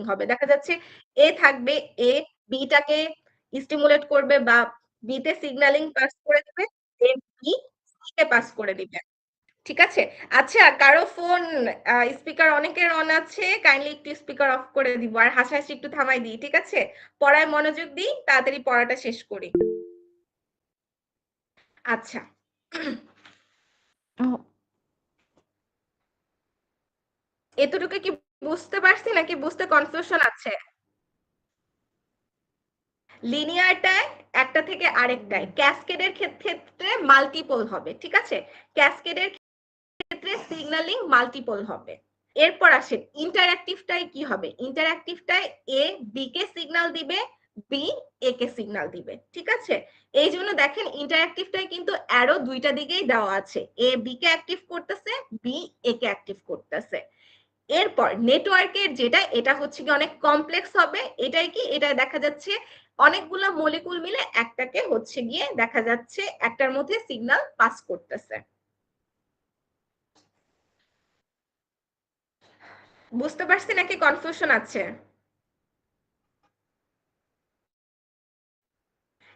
Signalling হবে। দেখা যাচ্ছে এ থাকবে, এ বিটাকে স্টিমুলেট করবে বা বিতে সিগন্যালিং পাস করে দিবে, দেন বি সিকে পাস করে দিবে। ঠিক আছে? আচ্ছা, কারো ফোন স্পিকার অনেকের অন আছে, কাইন্ডলি একটু স্পিকার অফ করে দিব আর হাসাহাসি একটু থামাই দিই। ঠিক আছে? পড়ায় মনোযোগ দিই, তাড়াতাড়ি পড়াটা শেষ করি। আচ্ছা। এতটুকু কি বুঝতে পারছি নাকি বুঝতে কনফিউশন আছে? লিনিয়ারটায় একটা থেকে আরেকটায়, ক্যাসকেডের ক্ষেত্রে মাল্টিপল হবে। ঠিক আছে? ক্যাসকেডের ক্ষেত্রে সিগন্যালিং মাল্টিপল হবে। এরপর আসেন ইন্টারঅ্যাক্টিভটাই কি হবে? ইন্টারঅ্যাক্টিভটায় এ বি কে সিগন্যাল দিবে, বি এ কে সিগন্যাল দিবে। ঠিক আছে? এই জন্য দেখেন ইন্টারঅ্যাক্টিভটায় কিন্তু অ্যারো দুইটা দিকেই দেওয়া আছে, এ বি কে অ্যাক্টিভ করতেছে, বি এ কে অ্যাক্টিভ করতেছে। এরপর নেটওয়ার্কের যেটা, এটা হচ্ছে কি অনেক কমপ্লেক্স হবে। এটাই কি, এটা দেখা যাচ্ছে অনেকগুলো মলিকুল মিলে একটাকে হচ্ছে গিয়ে দেখা যাচ্ছে একটার মধ্যে সিগন্যাল পাস করতেছে। বুঝতে পারছি নাকি কনফিউশন আছে?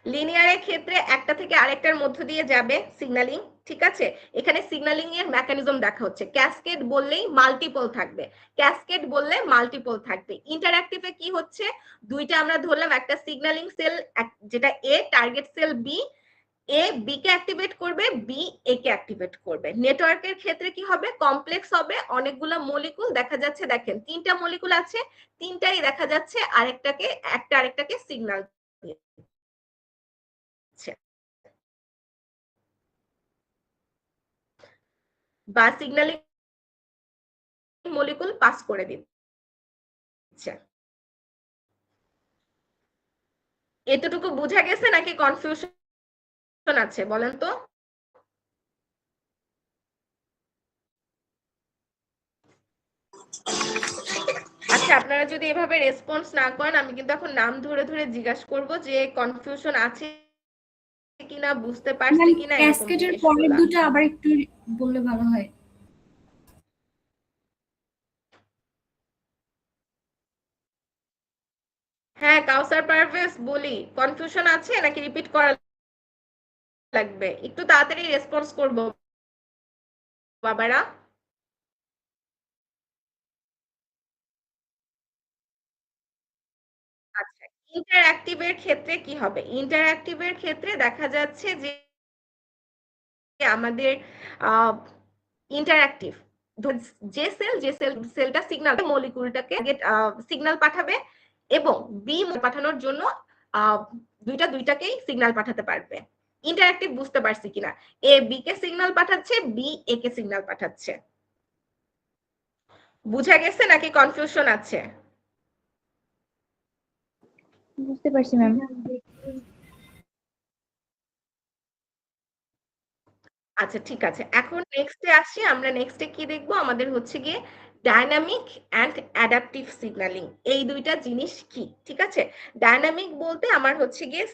লিনিয়ারের ক্ষেত্রে একটা থেকে আরেকটার মধ্য দিয়ে যাবে সিগন্যালিং। ঠিক আছে? এখানে সিগন্যালিং এর মেকানিজম দেখা হচ্ছে। ক্যাসকেড বললেই মাল্টিপল থাকবে, ক্যাসকেড বললে মাল্টিপল থাকবে। ইন্টারঅ্যাক্টিভে কি হচ্ছে, দুইটা আমরা ধরলাম, একটা সিগন্যালিং সেল যেটা এ, target sell B, A B K activate করবে, বি এ কে অ্যাক্টিভেট করবে। নেটওয়ার্কের ক্ষেত্রে কি হবে, কমপ্লেক্স হবে, অনেকগুলো মলিকুল দেখা যাচ্ছে, দেখেন তিনটা মলিকুল আছে, তিনটাই দেখা যাচ্ছে আরেকটাকে, একটা আরেকটাকে সিগন্যাল দিচ্ছে বা সিগন্যালিং মলিকুল পাস করে দিচ্ছে। এতটুকু বোঝা গেছে নাকি কনফিউশন আছে বলেন তো? আচ্ছা, আপনারা যদি এভাবে রেসপন্স না করেন, আমি কিন্তু এখন নাম ধরে ধরে জিজ্ঞাসা করব যে কনফিউশন আছে কিনা, বুঝতে পারছে ম্যাম কিনা, এরকম ক্যাসকেডের পরের জিনিসগুলা। দুটো আবার একটু বললে ভালো হয়। হ্যাঁ, কাউসার পারভেজ বলি, কনফিউশন আছে নাকি রিপিট করা লাগবে? একটু তাড়াতাড়ি রেসপন্স করব বাবারা। আচ্ছা, ইন্টারঅ্যাক্টিভের ক্ষেত্রে কি হবে? ইন্টারঅ্যাক্টিভের ক্ষেত্রে দেখা যাচ্ছে যে আমাদের ইন্টারঅ্যাক্টিভ, যে সেলটা সিগন্যাল মলিকুলটাকে সিগন্যাল পাঠাবে এবং বি পাঠানোর জন্য দুইটাকেই সিগন্যাল পাঠাতে পারবে। ইন্টারঅ্যাক্টিভ বুঝতে পারছি কিনা? এ বি কে সিগন্যাল পাঠাচ্ছে, বি এ কে সিগন্যাল পাঠাচ্ছে। বুঝা গেছে নাকি কনফিউশন আছে? বুঝতে পারছি ম্যাম। আচ্ছা, ঠিক আছে। এখন নেক্সটে আসি, আমরা নেক্সটে কি দেখবো, আমাদের হচ্ছে গিয়ে ডায়নামিক অ্যান্ড অ্যাডাপটিভ সিগন্যালিং। এই দুইটা জিনিস কি? ঠিক আছে? ডায়নামিক বলতে আমার হচ্ছে গিয়ে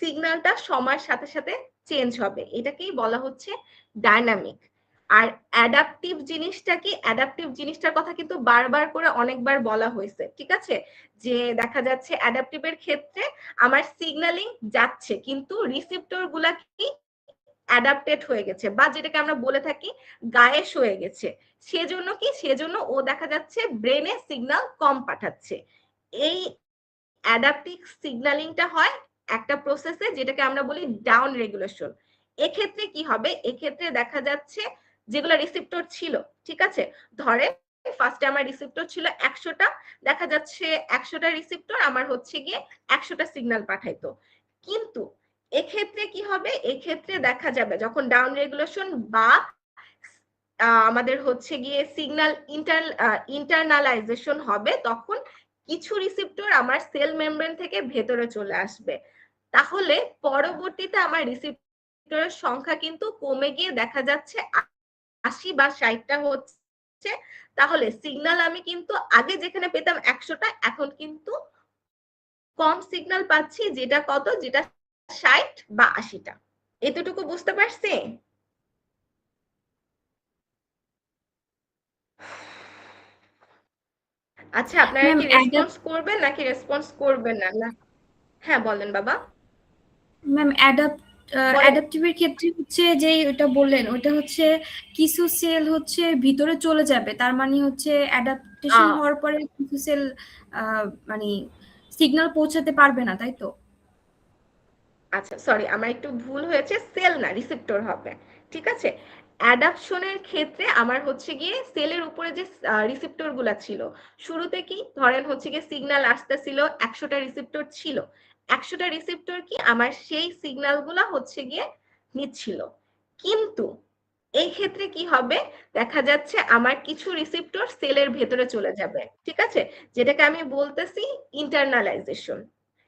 সিগন্যালটা সময়ের সাথে সাথে চেঞ্জ হবে, এটাকেই বলা হচ্ছে ডায়নামিক। আর অ্যাডাপটিভ জিনিসটা কি? অ্যাডাপটিভ জিনিসটার কথা কিন্তু বারবার করে অনেকবার বলা হয়েছে। ঠিক আছে? যে দেখা যাচ্ছে অ্যাডাপটিভের ক্ষেত্রে আমার সিগন্যালিং যাচ্ছে কিন্তু রিসিপ্টর গুলা কি অ্যাডাপ্টেড হয়ে গেছে, বা যেটাকে আমরা বলে থাকি গায়েস হয়ে গেছে। সেজন্য ও দেখা যাচ্ছে ব্রেনে সিগন্যাল কম পাঠাচ্ছে। এই অ্যাডাপটিভ সিগন্যালিংটা হয় একটা প্রসেসে, যেটাকে আমরা বলি ডাউন রেগুলেশন। এক্ষেত্রে কি হবে? এক্ষেত্রে দেখা যাচ্ছে যেগুলো রিসিপ্টর ছিল, ঠিক আছে, ধরে ফার্স্টে আমার রিসিপ্টর ছিল 100টা, দেখা যাচ্ছে 100টা রিসিপ্টর আমার হচ্ছে গিয়ে 100টা সিগন্যাল পাঠাইতো। কিন্তু এক্ষেত্রে কি হবে? এক্ষেত্রে দেখা যাবে যখন ডাউন রেগুলেশন বা আমাদের হচ্ছে গিয়ে সিগন্যাল ইন্টারনালাইজেশন হবে, তখন কিছু রিসিপ্টর আমার সেল মেমব্রেন থেকে ভেতরে চলে আসবে। তাহলে পরবর্তীতে আমার রিসিপ্টরের সংখ্যা কিন্তু কমে গিয়ে দেখা যাচ্ছে 80 বা 60টা হচ্ছে। তাহলে সিগন্যাল আমি কিন্তু আগে যেখানে পেতাম 100টা, এখন কিন্তু কম সিগন্যাল পাচ্ছি, যেটা কত, যেটা 60 বা 80টা। এতটুকু বুঝতে পারছি? আচ্ছা, আপনারা ম্যাম কি রেসপন্স করবেন নাকি রেসপন্স করবেন না? হ্যাঁ বলেন বাবা। ম্যাম বলেন। অ্যাডাপটিভের ক্ষেত্রে হচ্ছে যে ওটা বললেন ওটা হচ্ছে কিছু সেল হচ্ছে ভিতরে চলে যাবে, তার মানে হচ্ছে অ্যাডাপটেশন আহ হওয়ার পরে কিছু সেল মানে সিগন্যাল পৌঁছাতে পারবে না, তাই তো? আচ্ছা সরি, আমার একটু ভুল হয়েছে, সেল না রিসেপ্টর হবে। ঠিক আছে, অ্যাডাপশনের ক্ষেত্রে আমার হচ্ছে গিয়ে সেলের উপরে যে রিসেপ্টর গুলা ছিল, শুরুতে কি ধরেন হচ্ছে গিয়ে সিগন্যাল আসতেছিল, 100টা রিসেপ্টর ছিল, 100টা রিসেপ্টর কি আমার সেই সিগন্যাল গুলা হচ্ছে গিয়ে নিচ্ছিল। কিন্তু এই ক্ষেত্রে কি হবে, দেখা যাচ্ছে আমার কিছু রিসেপ্টর সেলের ভেতরে চলে যাবে। ঠিক আছে, যেটাকে আমি বলতেছি ইন্টারনালাইজেশন।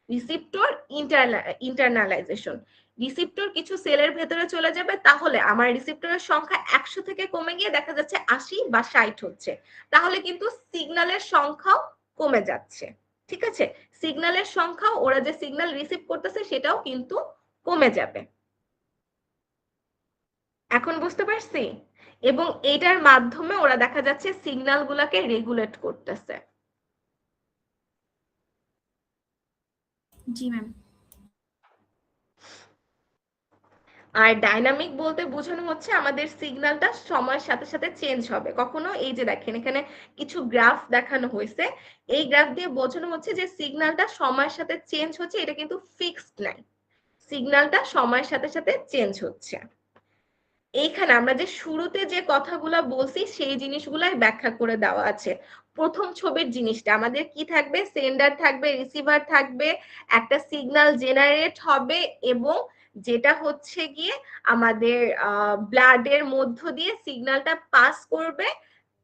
Receptor internalisation. রিসিপ্টর কিছু সেলের ভেতরে চলে যাবে, তাহলে আমার রিসিপ্টরের সংখ্যা 100 থেকে কমে গিয়ে দেখা যাচ্ছে 80 বা 60 হচ্ছে, তাহলে কিন্তু সিগন্যালের সংখ্যাও কমে যাচ্ছে। ঠিক আছে, সিগন্যালের সংখ্যাও, ওরা যে সিগন্যাল রিসিভ করতেছে সেটাও কিন্তু কমে যাবে। এখন বুঝতে পারছি? এবং এটার মাধ্যমে ওরা দেখা যাচ্ছে সিগন্যাল গুলাকে রেগুলেট করতেছে। জি ম্যাম। আর ডাইনামিক বলতে বোঝানো হচ্ছে আমাদের সিগন্যালটা সময়ের সাথে সাথে চেঞ্জ হবে। কখনো এই যে দেখেন এখানে কিছু গ্রাফ দেখানো হয়েছে, এই গ্রাফ দিয়ে বোঝানো হচ্ছে যে সিগন্যালটা সময়ের সাথে চেঞ্জ হচ্ছে, এটা কিন্তু ফিক্সড নাই, সিগন্যালটা সময়ের সাথে সাথে চেঞ্জ হচ্ছে। এইখানে আমরা যে শুরুতে যে কথাগুলো বলছি সেই জিনিসগুলাই ব্যাখ্যা করে দেওয়া আছে। প্রথম ছবির জিনিসটা আমাদের কি থাকবে, সেন্ডার থাকবে, রিসিভার থাকবে, একটা সিগন্যাল জেনারেট হবে, এবং যেটা হচ্ছে গিয়ে আমাদের ব্লাডের মধ্য দিয়ে সিগন্যালটা পাস করবে,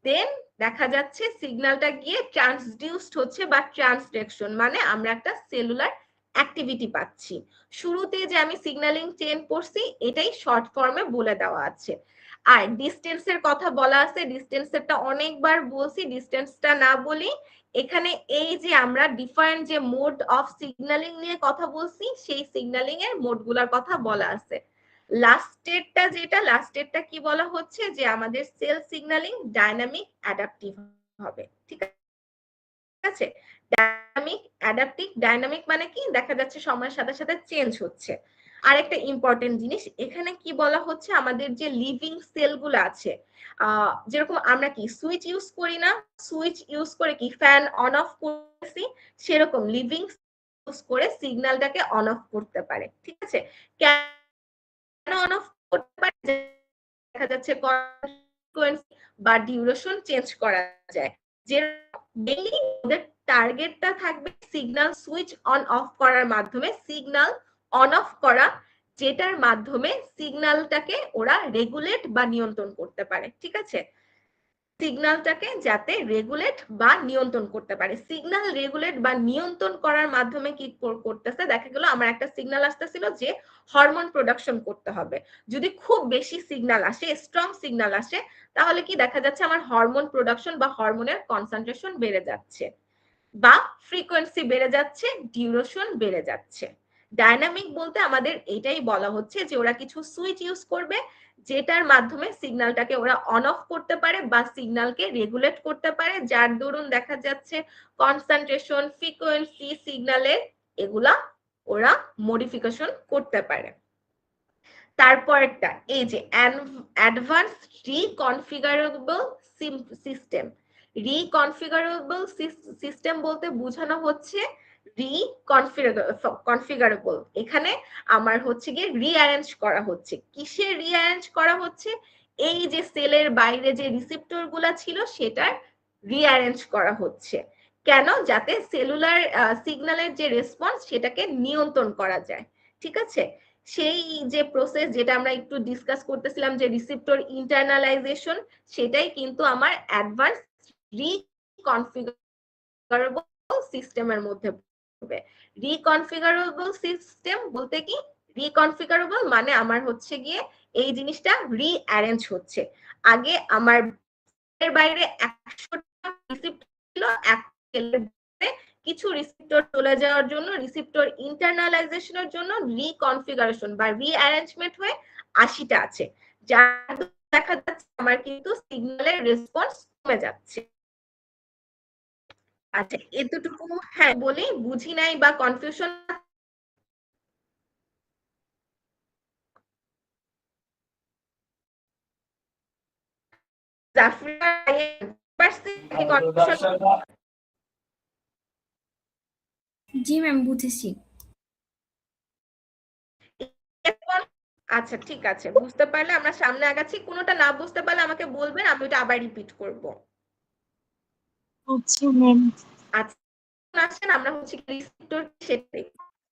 দেন দেখা যাচ্ছে সিগন্যালটা গিয়ে ট্রান্সডিউসড হচ্ছে বা ট্রান্সডাকশন, মানে আমরা একটা সেলুলার অ্যাক্টিভিটি পাচ্ছি। শুরুতে যে আমি সিগন্যালিং চেন পড়ছি এটাই শর্ট ফর্মে বলে দেওয়া আছে। আর ডিস্টেন্সের কথা বলা আছে, ডিস্টেন্সেরটা অনেকবার বলছি, ডিস্টেন্সটা না বলি। এখানে এই যে আমরা ডিফারেন্ট যে মোড অফ সিগন্যালিং নিয়ে কথা বলছি, সেই সিগন্যালিং এর মোডগুলোর কথা বলা আছে। লাস্টেরটা কি বলা হচ্ছে, যে আমাদের সেল সিগন্যালিং ডাইনামিক অ্যাডাপটিভ হবে। ঠিক আছে, ডাইনামিক অ্যাডাপটিভ, ডাইনামিক মানে কি, দেখা যাচ্ছে সময়ের সাথে সাথে চেঞ্জ হচ্ছে। আরেকটা ইম্পর্টেন্ট জিনিস এখানে কি বলা হচ্ছে, আমাদের যে লিভিং সেলগুলো আছে, যেরকম আমরা কি সুইচ ইউজ করি না, সুইচ ইউজ করে কি ফ্যান অন অফ করতেছি, সেরকম লিভিং ইউজ করে সিগন্যালটাকে অন অফ করতে পারে। ঠিক আছে, কেন অন অফ করতে পারে, দেখা যাচ্ছে ফ্রিকোয়েন্সি বা ডিউরেশন চেঞ্জ করা যায়। যে মেইনলি ওদের টার্গেটটা থাকবে সিগন্যাল সুইচ অন অফ করার মাধ্যমে, সিগন্যাল অন অফ করা, যেটার মাধ্যমে সিগন্যালটাকে ওরা রেগুলেট বা নিয়ন্ত্রণ করতে পারে। ঠিক আছে, সিগন্যালটাকে যাতে রেগুলেট বা নিয়ন্ত্রণ করতে পারে। সিগন্যাল রেগুলেট বা নিয়ন্ত্রণ করার মাধ্যমে কি করতেছে, দেখা গেল আমার একটা সিগন্যাল আসতেছিল যে হরমোন প্রোডাকশন করতে হবে, যদি খুব বেশি সিগন্যাল আসে, স্ট্রং সিগন্যাল আসে, তাহলে কি দেখা যাচ্ছে আমার হরমোন প্রোডাকশন বা হরমোনের কনসেন্ট্রেশন বেড়ে যাচ্ছে, বা ফ্রিকোয়েন্সি বেড়ে যাচ্ছে, ডিউরেশন বেড়ে যাচ্ছে। ডাইনামিক বলতে আমাদের এটাই বলা হচ্ছে যে ওরা কিছু সুইচ ইউজ করবে, যেটার মাধ্যমে সিগন্যালটাকে ওরা অন অফ করতে পারে বা সিগন্যালকে রেগুলেট করতে পারে, যার দরুন দেখা যাচ্ছে কনসেন্ট্রেশন, ফ্রিকোয়েন্সি, সিগন্যালের এগুলা ওরা মডিফিকেশন করতে পারে। তারপরটা এই যে অ্যাডভান্স রিকনফিগারেবল সিস্টেম। রিকনফিগারেবল সিস্টেম বলতে বোঝানো হচ্ছে রিকনফিগারেবল, এখানে আমার হচ্ছে গিয়ে রিঅ্যারেঞ্জ করা হচ্ছে। কিসের রিঅ্যারেঞ্জ করা হচ্ছে, এই যে সেলের বাইরে যে রিসেপ্টর গুলা ছিল সেটার রিঅ্যারেঞ্জ করা হচ্ছে। কেন, যাতে সেলুলার সিগন্যালের যে রেসপন্স সেটাকে নিয়ন্ত্রণ করা যায়। ঠিক আছে, সেই যে প্রসেস যেটা আমরা একটু ডিসকাস করতেছিলাম যে রিসেপ্টর ইন্টারনালাইজেশন, সেটাই কিন্তু আমার অ্যাডভান্স রিকনফিগারেবল সিস্টেমের মধ্যে পড়বে। রিকনফিগারেবল সিস্টেম বলতে কি, রিকনফিগারেবল মানে আমার হচ্ছে গিয়ে এই জিনিসটা রিঅ্যারেঞ্জ হচ্ছে। আগে আমার বাইরে 100টা রিসিপ্টর ছিল, কিছু রিসিপ্টর চলে যাওয়ার জন্য, রিসিপ্টর ইন্টারনালাইজেশনের জন্য রিকনফিগারেশন বা রিঅ্যারেঞ্জমেন্ট হয়ে 80টা আছে, যার দেখা যাচ্ছে আমার কিন্তু সিগন্যালের রেসপন্স কমে যাচ্ছে। আচ্ছা এতটুকু হ্যাঁ বলি, বুঝি নাই বা কনফিউশন জি ম্যাম, বুঝেছি। আচ্ছা ঠিক আছে, বুঝতে পারলে আমরা সামনে আগাচ্ছি, কোনোটা না বুঝতে পারলে আমাকে বলবেন, আমি ওটা আবার রিপিট করব। আচ্ছা ম্যাম। আচ্ছা আসেন আমরা হচ্ছে রিসিপ্টর সেটা,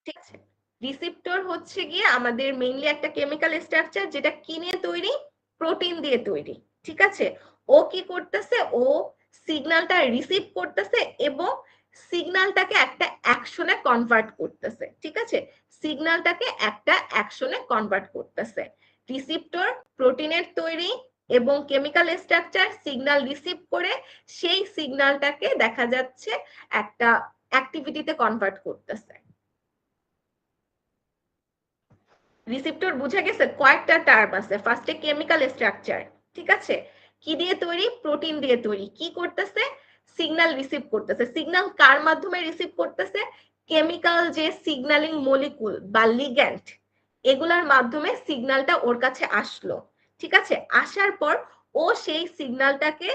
ঠিক আছে। রিসিপ্টর হচ্ছে গিয়ে আমাদের মেইনলি একটা কেমিক্যাল স্ট্রাকচার, যেটা কি নিয়ে তৈরি, প্রোটিন দিয়ে তৈরি, ঠিক আছে। ও কি করতেছে, ও সিগন্যালটা রিসিভ করতেছে এবং সিগন্যালটাকে একটা অ্যাকশনে কনভার্ট করতেছে, ঠিক আছে। সিগন্যালটাকে একটা অ্যাকশনে কনভার্ট করতেছে। রিসিপ্টর প্রোটিনের তৈরি এবং কেমিক্যাল স্ট্রাকচার সিগন্যাল রিসিভ করে সেই সিগন্যালটাকে দেখা যাচ্ছে একটা অ্যাক্টিভিটিতে কনভার্ট করতেছে। রিসিপ্টর বুঝে গেছে, কয়েকটা টার্ম আছে। ফার্স্টে কেমিক্যাল স্ট্রাকচার, ঠিক আছে, কি দিয়ে তৈরি, প্রোটিন দিয়ে তৈরি। কি করতেছে, সিগন্যাল রিসিভ করতেছে। সিগন্যাল কার মাধ্যমে রিসিভ করতেছে, কেমিক্যাল যে সিগন্যালিং মলিকুল বা লিগ্যান্ড, এগুলার মাধ্যমে সিগন্যালটা ওর কাছে আসলো, ঠিক আছে। আসার পর ও সেই সিগন্যালটাকে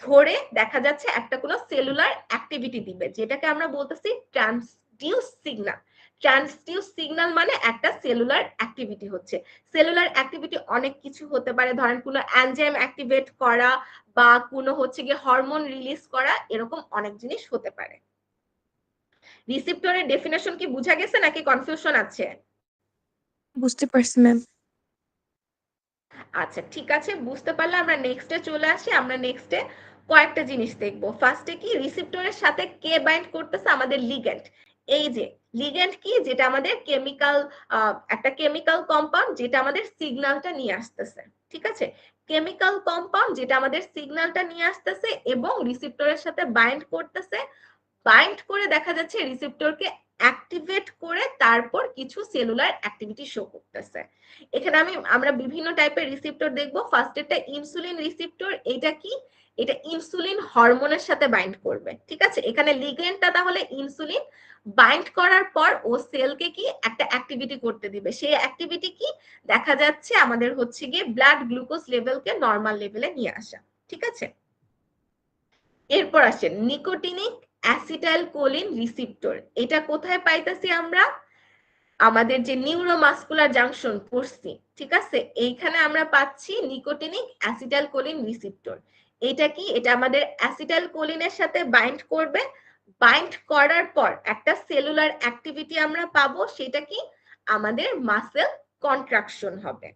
ধরে দেখা যাচ্ছে একটা কোনো সেলুলার অ্যাক্টিভিটি দিবে, যেটাকে আমরা বলতেছি ট্রান্সডিউস সিগন্যাল। ট্রান্সডিউস সিগন্যাল মানে একটা সেলুলার অ্যাক্টিভিটি হচ্ছে। সেলুলার অ্যাক্টিভিটি অনেক কিছু হতে পারে, ধরেন কোনো এনজাইম অ্যাক্টিভেট করা বা কোনো হচ্ছে গিয়ে হরমোন রিলিজ করা, এরকম অনেক জিনিস হতে পারে। রিসিপ্টরের ডেফিনেশন কি বুঝা গেছে নাকি কনফিউশন আছে? বুঝতে পারছি ম্যাম। আচ্ছা ঠিক আছে, বুঝতে পারলে আমরা নেক্সটে চলে আসি। আমরা নেক্সটে কয়েকটা জিনিস দেখবো। ফার্স্টে কি, রিসিপ্টরের সাথে কে বাইন্ড করতেছে, আমাদের লিগ্যান্ড। এই যে লিগ্যান্ড কি, যেটা আমাদের কেমিক্যাল, একটা কেমিক্যাল কম্পাউন্ড যেটা আমাদের সিগন্যালটা নিয়ে আসতেছে, ঠিক আছে। কেমিক্যাল কম্পাউন্ড যেটা আমাদের সিগন্যালটা নিয়ে আসতেছে এবং রিসিপ্টরের সাথে বাইন্ড করতেছে। বাইন্ড করে দেখা যাচ্ছে রিসেপ্টরকে অ্যাক্টিভেট করে তারপর কিছু সেলুলার অ্যাক্টিভিটি শো করতেছে। এখানে আমরা বিভিন্ন টাইপের রিসেপ্টর দেখব। ফার্স্ট একটা ইনসুলিন রিসেপ্টর। এটা কি, এটা ইনসুলিন হরমোনের সাথে বাইন্ড করবে, ঠিক আছে। এখানে লিগ্যান্ডটা তাহলে ইনসুলিন, বাইন্ড করার পর ও সেলকে কি একটা অ্যাক্টিভিটি করতে দিবে। সেই অ্যাক্টিভিটি কি, দেখা যাচ্ছে আমাদের হচ্ছে গিয়ে ব্লাড গ্লুকোজ লেভেলকে নরমাল লেভেলে নিয়ে আসা, ঠিক আছে। এরপর আসে নিকোটিনিক অ্যাসিটাইল কোলিন রিসিপ্টর। এটা কোথায় পাইতেছি আমরা, আমাদের যে নিউরোমাসকুলার জাংশন পড়ছি, ঠিক আছে, এইখানে আমরা পাচ্ছি নিকোটিনিক অ্যাসিটাইল কোলিন রিসিপ্টর। এটা কি, এটা আমাদের অ্যাসিটাইল কোলিনের সাথে বাইন্ড করবে। বাইন্ড করার পর একটা সেলুলার অ্যাক্টিভিটি আমরা পাবো, সেটা কি, আমাদের মাসেল কন্ট্রাকশন হবে।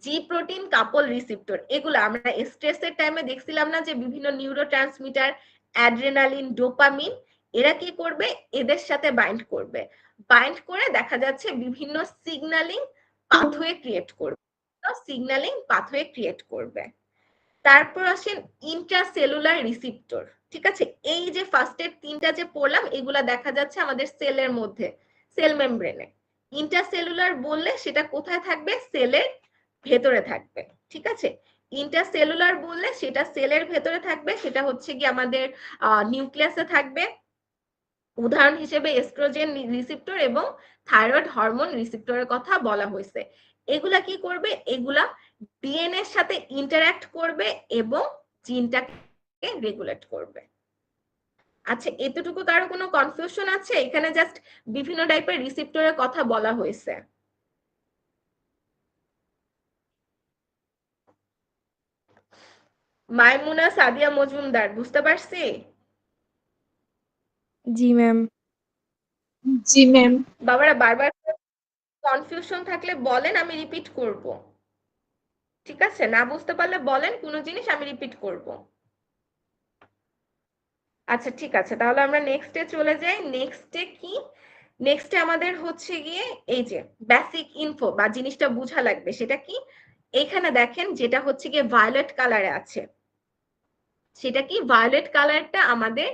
জি প্রোটিন কাপল রিসিপ্টর, এগুলো আমরা স্ট্রেসের টাইমে দেখছিলাম না যে বিভিন্ন নিউরোট্রান্সমিটার, অ্যাড্রেনালিন, ডোপামিন, এরা কি করবে, এদের সাথে বাইন্ড করবে। বাইন্ড করে দেখা যাচ্ছে বিভিন্ন সিগন্যালিং পাথওয়ে ক্রিয়েট করবে, সিগন্যালিং পাথওয়ে ক্রিয়েট করবে। তারপর আসেন ইন্ট্রাসেলুলার রিসিপ্টর, ঠিক আছে। এই যে ফার্স্টের তিনটা যে পড়লাম, এগুলা দেখা যাচ্ছে আমাদের সেলের মধ্যে, সেল মেমব্রেনে। ইন্ট্রাসেলুলার বললে সেটা কোথায় থাকবে, সেলের ভেতরে থাকবে, ঠিক আছে। ইন্টারসেলুলার বললে সেটা সেলের ভেতরে থাকবে, সেটা হচ্ছে কি আমাদের নিউক্লিয়াসে থাকবে। উদাহরণ হিসেবে এস্ট্রোজেন রিসিপ্টর এবং থাইরয়েড হরমোন রিসিপ্টরের কথা বলা হয়েছে। এগুলা কি করবে, এগুলা ডিএনএ এর সাথে ইন্টারঅ্যাক্ট করবে এবং জিনটাকে রেগুলেট করবে। আচ্ছা এতটুকু কারো কোনো কনফিউশন আছে? এখানে জাস্ট বিভিন্ন টাইপের রিসিপ্টরের কথা বলা হয়েছে। মাইমুনা সাদিয়া মজুমদার, বুঝতে পারছি? জি ম্যাম। জি ম্যাম। বাবারা বারবার কনফিউশন থাকলে বলেন, আমি রিপিট করব, ঠিক আছে। না বুঝতে পারলে বলেন কোনো জিনিস, আমি রিপিট করব। আচ্ছা ঠিক আছে, তাহলে আমরা নেক্সটে চলে যাই। নেক্সটে কি, নেক্সটে আমাদের হচ্ছে গিয়ে এই যে বেসিক ইনফো বা জিনিসটা বোঝা লাগবে, সেটা কি, এখানে দেখেন যেটা হচ্ছে গিয়ে ভায়োলেট কালারে আছে, সেটা কি, ভায়োলেট কালারটা আমাদের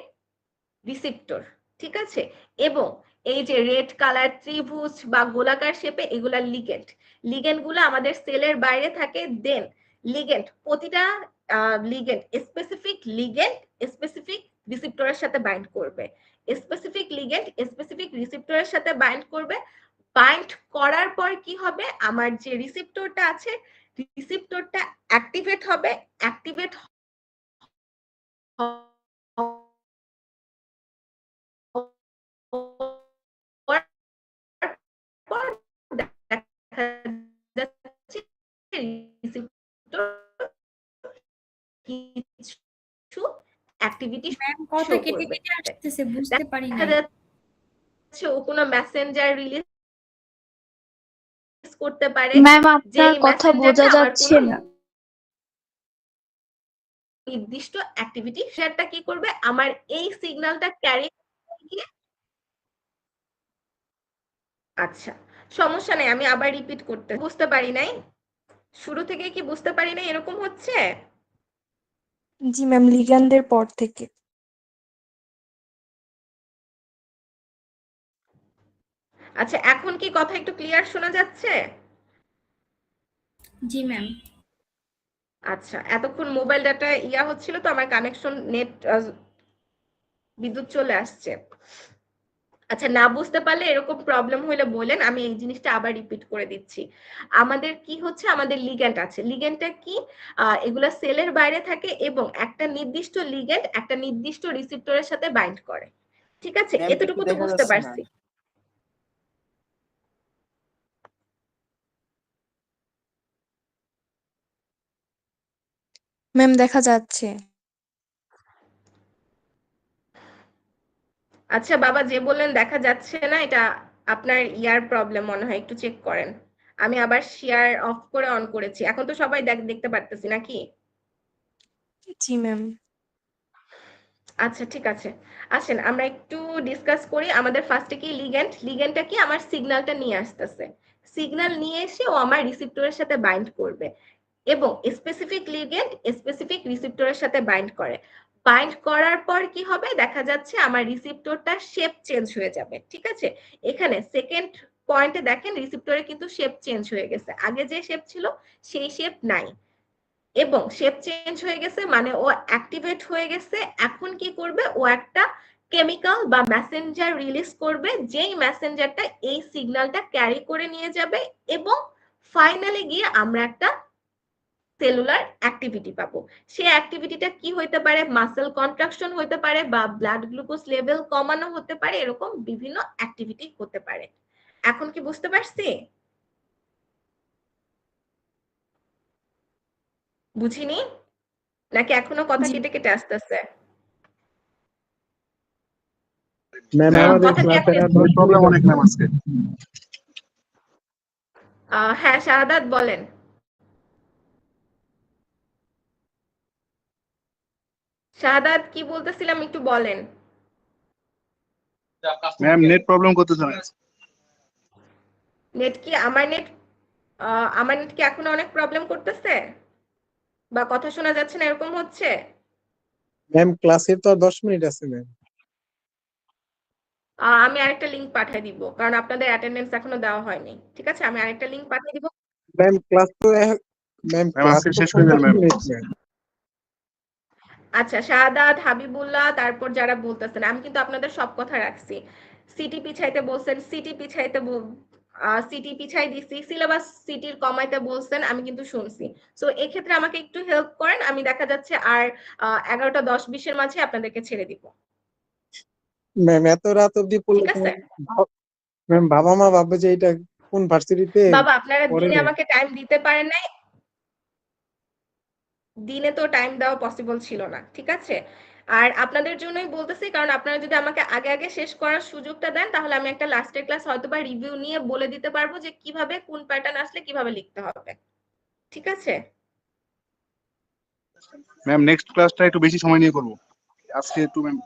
রিসিপ্টর, ঠিক আছে। এবং এই যে রেড কালার ত্রিভুজ বা গোলাকার শেপে, এগুলা লিগেন্ড। লিগেন্ড গুলো আমাদের সেলের বাইরে থাকে। দেন লিগেন্ড, প্রতিটা লিগেন্ড, স্পেসিফিক লিগেন্ড স্পেসিফিক রিসেপ্টরের সাথে বাইন্ড করবে, স্পেসিফিক লিগ্যান্ড স্পেসিফিক রিসেপ্টরের সাথে বাইন্ড করবে। বাইন্ড করার পর কি হবে, আমার যে রিসেপ্টরটা আছে রিসেপ্টরটা অ্যাক্টিভেট হবে। অ্যাক্টিভেট কিছু অ্যাক্টিভিটি ম্যাম কথা কেটে কেটে আসতেছে, বুঝতে পারি না। ও কোনো মেসেঞ্জার রিলিজ করতে পারে, ম্যাম যে আপনার কথা বোঝা যাচ্ছে না। নির্দিষ্ট অ্যাক্টিভিটি সেটা কি করবে, আমার এই সিগন্যালটা ক্যারি গিয়ে। আচ্ছা সমস্যা নেই, আমি আবার রিপিট করতে, বুঝতে পারি নাই শুরু থেকে কি বুঝতে পারি নাই এরকম হচ্ছে? জি ম্যাম, লিগ্যান্ডের পর থেকে। আচ্ছা এখন কি কথা একটু ক্লিয়ার শোনা যাচ্ছে? জি ম্যাম। আচ্ছা এতক্ষণ মোবাইল ডাটা ইয়া হচ্ছিল তো, আমার কানেকশন নেট বিদ্যুৎ চলে আসছে। আচ্ছা না বুঝতে পারলে এরকম প্রবলেম হলে বলেন, আমি এই জিনিসটা আবার রিপিট করে দিচ্ছি। আমাদের কি হচ্ছে, আমাদের লিগ্যান্ড আছে। লিগ্যান্ডটা কি, এগুলা সেলের বাইরে থাকে এবং একটা নির্দিষ্ট লিগ্যান্ড একটা নির্দিষ্ট রিসেপ্টরের সাথে বাইন্ড করে। ঠিক আছে, এতটুকু তো বুঝতে পারছি। ম্যাম দেখা যাচ্ছে। আচ্ছা বাবা যে বললেন দেখা যাচ্ছে না, এটা আপনার ইয়ার প্রবলেম মনে হয়, একটু চেক করেন। আমি আবার শেয়ার অফ করে অন করেছি, এখন তো সবাই দেখতে পারতেছি নাকি? জি ম্যাম। আচ্ছা ঠিক আছে, আসেন আমরা একটু ডিসকাস করি। আমাদের ফার্স্টে কি লিগ্যান্ড, লিগ্যান্ডটা কি আমার সিগন্যালটা নিয়ে আসতেছে, সিগন্যাল নিয়ে এসে ও আমার রিসেপ্টরের সাথে বাইন্ড করবে এবং স্পেসিফিক লিগ্যান্ড স্পেসিফিক রিসেপ্টরের সাথে বাইন্ড করে। বাইন্ড করার পর কি হবে, দেখা যাচ্ছে আমার রিসেপ্টরটা শেপ চেঞ্জ হয়ে যাবে। ঠিক আছে, এখানে সেকেন্ড পয়েন্টে দেখেন রিসেপ্টরে কিন্তু শেপ চেঞ্জ হয়ে গেছে, আগে যে শেপ ছিল সেই শেপ নাই এবং শেপ চেঞ্জ হয়ে গেছে মানে ও অ্যাক্টিভেট হয়ে গেছে। এখন কি করবে, ও একটা কেমিক্যাল বা মেসেঞ্জার রিলিজ করবে, যেই মেসেঞ্জারটা এই সিগন্যালটা ক্যারি করে নিয়ে যাবে এবং ফাইনালি গিয়ে আমরা একটা সেলুলার অ্যাক্টিভিটি পাবো। সেই অ্যাক্টিভিটিটা কি হইতে পারে, মাসেল কন্ট্রাকশন হতে পারে বা ব্লাড গ্লুকোজ লেভেল কমানো হতে পারে, এরকম বিভিন্ন অ্যাক্টিভিটি হতে পারে। এখন কি বুঝতে পারছি? বুঝিনি নাকি এখনো কথা জি। কেটে কেটে আসতেছে? ম্যাম আমাদের ক্লাসে প্রবলেম অনেক ম্যাম আজকে। হ্যাঁ শাহাদাত বলেন। শাহাদাত কি বলতেছিলাম একটু বলেন। ম্যাম নেট প্রবলেম করতেছে না। নেট কি আমার নেট কি এখনো অনেক প্রবলেম করতেছে বা কথা শোনা যাচ্ছে না এরকম হচ্ছে? ম্যাম ক্লাসের তো 10 মিনিট আছে ম্যাম। আমি আরেকটা লিংক পাঠিয়ে দিব, কারণ আপনাদের অ্যাটেন্ডেন্স এখনো দেওয়া হয়নি। ঠিক আছে, আমি আরেকটা লিংক পাঠিয়ে দিব। ম্যাম ক্লাস তো ম্যাম ক্লাস শেষ হয়ে গেল ম্যাম। আচ্ছা শাহাদাত, হাবিবুল্লাহ, তারপর যারা বলতেছেন, আমি কিন্তু আপনাদের সব কথা রাখছি। সিটি পিছাইতে বলছেন, সিটি পিছাই দিছি, সিলেবাস সিটির কমাইতে বলছেন, আমি কিন্তু শুনছি। সো এক্ষেত্রে আমাকে একটু হেল্প করেন, আমি দেখা যাচ্ছে আর 11টা 10-20 এর মাঝে আপনাদেরকে ছেড়ে দিব। ম্যাম এত রাত অবধি পড়লে ঠিক আছে ম্যাম বাবা মা ভাববে যে এটা কোন ভার্সিটিতে বাবা, আপনারা পড়ে দিনে রে। আমাকে টাইম দিতে পারেন নাই, দিনে তো টাইম দেওয়া পসিবল ছিল না। ঠিক আছে, আর আপনাদের জন্যই বলতেছি, কারণ আপনারা যদি আমাকে আগে আগে শেষ করার সুযোগটা দেন তাহলে আমি একটা লাস্টের ক্লাস হয়তো বা রিভিউ নিয়ে বলে দিতে পারবো যে কিভাবে কোন প্যাটার্ন আসলে কিভাবে লিখতে হবে। ঠিক আছে ম্যাম নেক্সট ক্লাসটা একটু বেশি সময় নিয়ে করব আজকে একটু ম্যাম।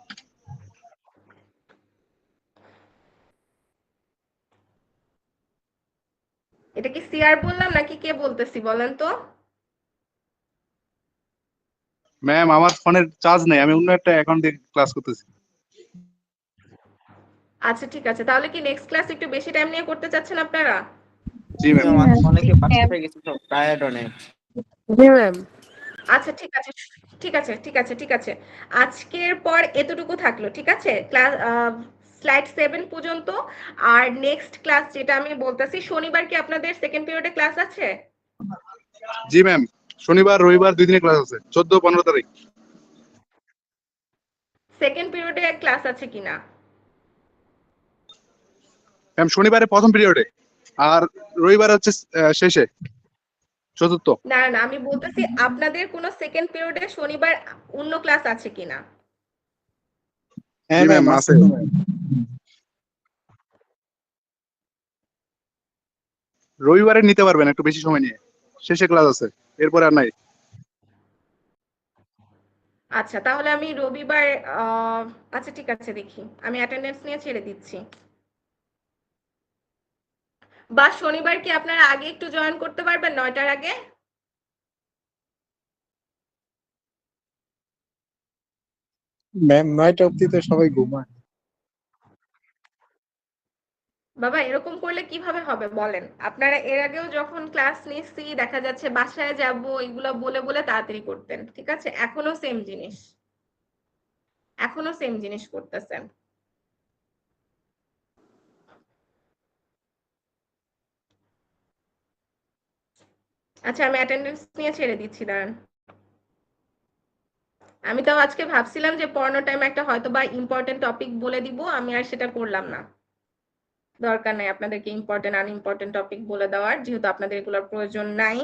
এটা কি সিআর বললাম নাকি কে বলতেছি বলেন তো? ম্যাম আমার ফোনের চার্জ নেই, আমি অন্য একটা অ্যাকাউন্ট দিয়ে ক্লাস করতেছি। আচ্ছা ঠিক আছে, তাহলে কি নেক্সট ক্লাস একটু বেশি টাইম নিয়ে করতে চাচ্ছেন আপনারা? জি ম্যাম। ম্যাম। অনেকে পাস হয়ে গেছে, সব টায়ার্ড অনেক। জি ম্যাম। আচ্ছা ঠিক আছে, ঠিক আছে, ঠিক আছে, ঠিক আছে। আজকের পর এতটুকু থাকলো, ঠিক আছে? ক্লাস স্লাইড 7 পর্যন্ত। আর নেক্সট ক্লাস যেটা আমি বলতেছি, শনিবার কি আপনাদের সেকেন্ড পিরিয়ডে ক্লাস আছে? জি ম্যাম, শনিবার রবিবার 2 দিনে ক্লাস আছে, 14-15 তারিখ। সেকেন্ড পিরিয়ডে ক্লাস আছে কিনা? ম্যাম শনিবারে প্রথম পিরিয়ডে, আর রবিবার হচ্ছে শেষে, চতুর্থ। না না, আমি বলতেছি আপনাদের কোনো সেকেন্ড পিরিয়ডে শনিবার অন্য ক্লাস আছে কিনা? জি ম্যাম আছে। রবিবারে নিতে পারবেন একটু বেশি সময় নিয়ে, শেষে ক্লাস আছে, এরপরে আর নাই। আচ্ছা, তাহলে আমি রবিবার আচ্ছা ঠিক আছে, দেখি আমি অ্যাটেন্ডেন্স নিয়ে ছেড়ে দিচ্ছি। বা শনিবার কি আপনারা আগে একটু জয়েন করতে পারবেন 9টার আগে? ম্যাম 9টা অবধি তো সবাই ঘুমায়। বাবা এরকম করলে কিভাবে হবে বলেন? আপনারা এর আগেও যখন ক্লাস নিচ্ছি দেখা যাচ্ছে বাসায় যাব এগুলো বলে বলে তাড়াতাড়ি করতেন, ঠিক আছে? এখনো সেম জিনিস, এখনো সেম জিনিস করতেছেন। আচ্ছা, আমি অ্যাটেন্ডেন্স নিয়ে ছেড়ে দিচ্ছি, দাঁড়ান। আমি তো আজকে ভাবছিলাম যে পড়ানো টাইমে একটা হয়তো বা ইম্পর্টেন্ট টপিক বলে দিব, আমি আর সেটা করলাম না। দরকার নাই আপনাদেরকে ইম্পর্টেন্ট আনইম্পর্টেন্ট টপিক বলে দেওয়ার, যেহেতু আপনাদের এগুলোর প্রয়োজন নাই।